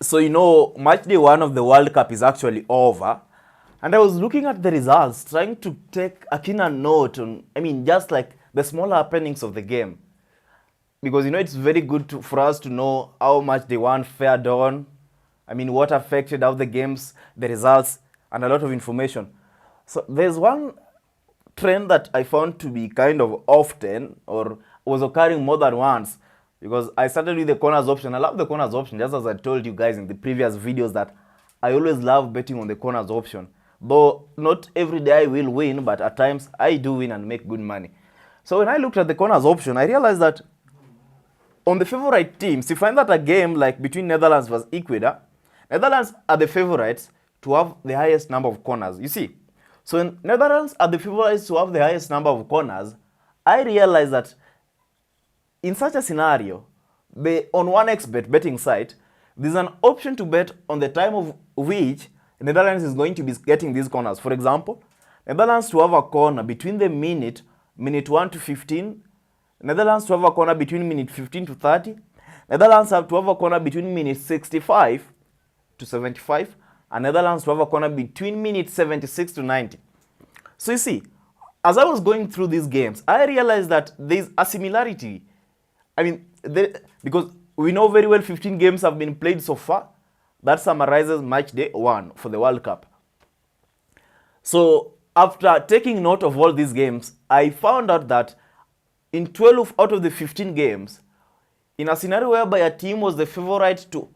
So, match day one of the World Cup is actually over. And I was looking at the results, trying to take a keener note on, just like the smaller happenings of the game. Because, it's very good for us to know how much they one fared on. What affected how the games, the results, and a lot of information. So, there's one trend that I found to be kind of often or was occurring more than once, because I started with the corners option. I love the corners option, just as I told you guys in the previous videos that I always love betting on the corners option. Though not every day I will win, but at times I do win and make good money. So when I looked at the corners option, I realized that on the favorite teams, you find that a game like between Netherlands versus Ecuador, Netherlands are the favorites to have the highest number of corners. You see, so when Netherlands are the favorites to have the highest number of corners, I realized that in such a scenario, on 1xBet betting site, there's an option to bet on the time of which Netherlands is going to be getting these corners. For example, Netherlands to have a corner between the minute 1 to 15, Netherlands to have a corner between minute 15 to 30, Netherlands have to have a corner between minute 65 to 75, and Netherlands to have a corner between minute 76 to 90. So you see, as I was going through these games, I realized that there's a similarity. Because we know very well 15 games have been played so far. That summarizes match day 1 for the World Cup. So after taking note of all these games, I found out that in 12 out of the 15 games, in a scenario whereby a team was the favorite to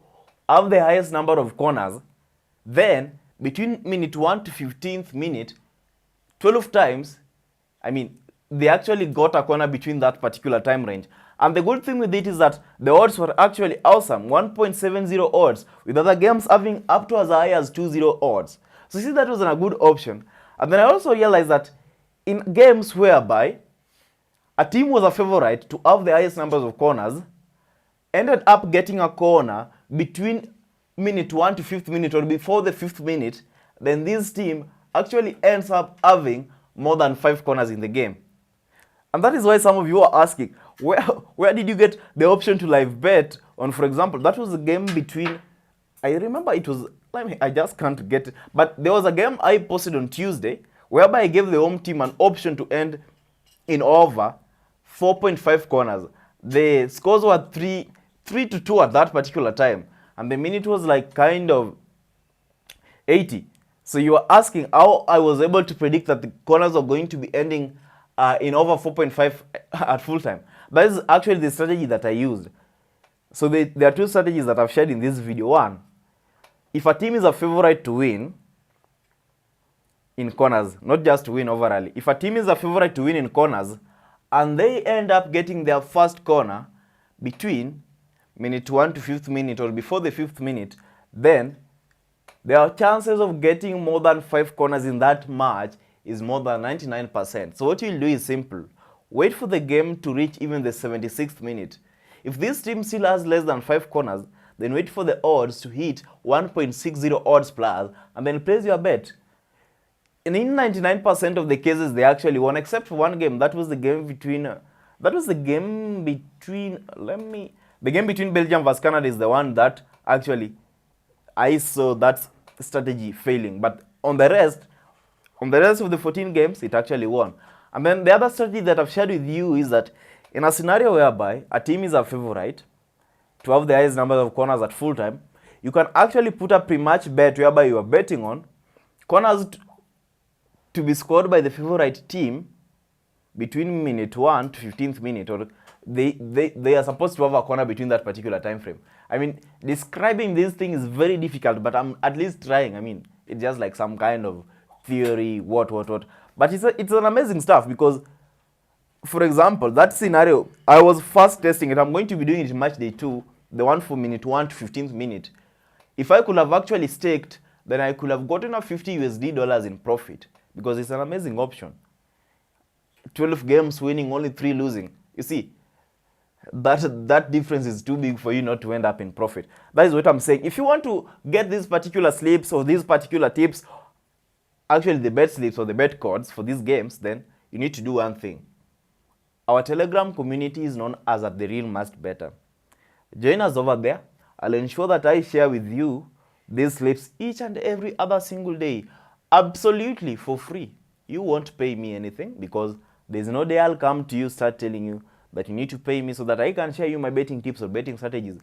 have the highest number of corners, then between minute 1 to 15th minute, 12 times, they actually got a corner between that particular time range. And the good thing with it is that the odds were actually awesome, 1.70 odds, with other games having up to as high as 2.0 odds. So you see, that was a good option. And then I also realized that in games whereby a team was a favorite to have the highest numbers of corners, ended up getting a corner between minute 1 to 5th minute or before the 5th minute, then this team actually ends up having more than 5 corners in the game. And that is why some of you are asking, where did you get the option to live bet on, for example, that was a game between, I remember it was, I just can't get it, but there was a game I posted on Tuesday whereby I gave the home team an option to end in over 4.5 corners. The scores were 3 to 2 at that particular time, and the minute was like kind of 80. So you are asking how I was able to predict that the corners are going to be ending in over 4.5 at full time. That is actually the strategy that I used. So there are two strategies that I've shared in this video. One, if a team is a favorite to win in corners, not just to win overall, if a team is a favorite to win in corners and they end up getting their first corner between minute 1 to 5th minute or before the 5th minute, then their chances of getting more than 5 corners in that match is more than 99%. So what you'll do is simple. Wait for the game to reach even the 76th minute. If this team still has less than 5 corners, then wait for the odds to hit 1.60 odds plus and then place your bet. And in 99% of the cases, they actually won, except for one game. That was the game between, the game between Belgium versus Canada is the one that actually I saw that strategy failing. But on the rest of the 14 games, it actually won. And then the other strategy that I've shared with you is that in a scenario whereby a team is a favorite to have the highest number of corners at full time, you can actually put a pre-match bet whereby you are betting on corners to be scored by the favorite team between minute 1 to 15th minute, or they are supposed to have a corner between that particular time frame. Describing this thing is very difficult, but I'm at least trying. It's just like some kind of theory, what. But it's an amazing stuff because, for example, that scenario, I was first testing it. I'm going to be doing it in match day 2, the one for minute 1 to 15th minute. If I could have actually staked, then I could have gotten a $50 in profit because it's an amazing option. 12 games winning, only 3 losing. You see, that difference is too big for you not to end up in profit. That is what I'm saying. If you want to get these particular slips or these particular tips, actually the bet slips or the bet codes for these games, then you need to do one thing. Our Telegram community is known as at The Real Must Better. Join us over there I'll ensure that I share with you these slips each and every other single day, absolutely for free. You won't pay me anything, because there's no day I'll come to you start telling you that you need to pay me so that I can share you my betting tips or betting strategies.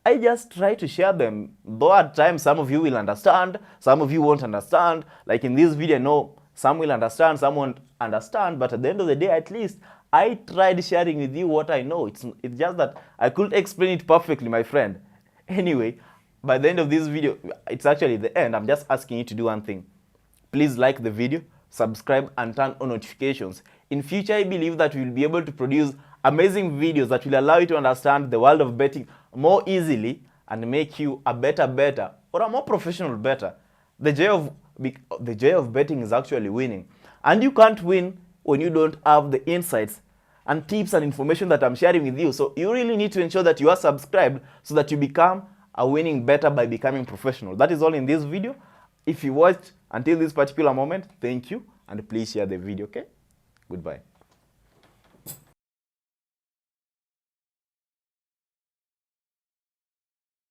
I just try to share them, though at times some of you will understand, some of you won't understand. Like in this video, no, some will understand, some won't understand, but at the end of the day, at least I tried sharing with you what I know. It's just that I couldn't explain it perfectly, my friend. Anyway, by the end of this video, it's actually the end, I'm just asking you to do one thing. Please like the video, subscribe, and turn on notifications. In future, I believe that we'll be able to produce amazing videos that will allow you to understand the world of betting more easily and make you a better bettor or a more professional bettor. The joy of betting is actually winning. And you can't win when you don't have the insights and tips and information that I'm sharing with you. So you really need to ensure that you are subscribed so that you become a winning bettor by becoming professional. That is all in this video. If you watched until this particular moment, thank you, and please share the video, okay? Goodbye.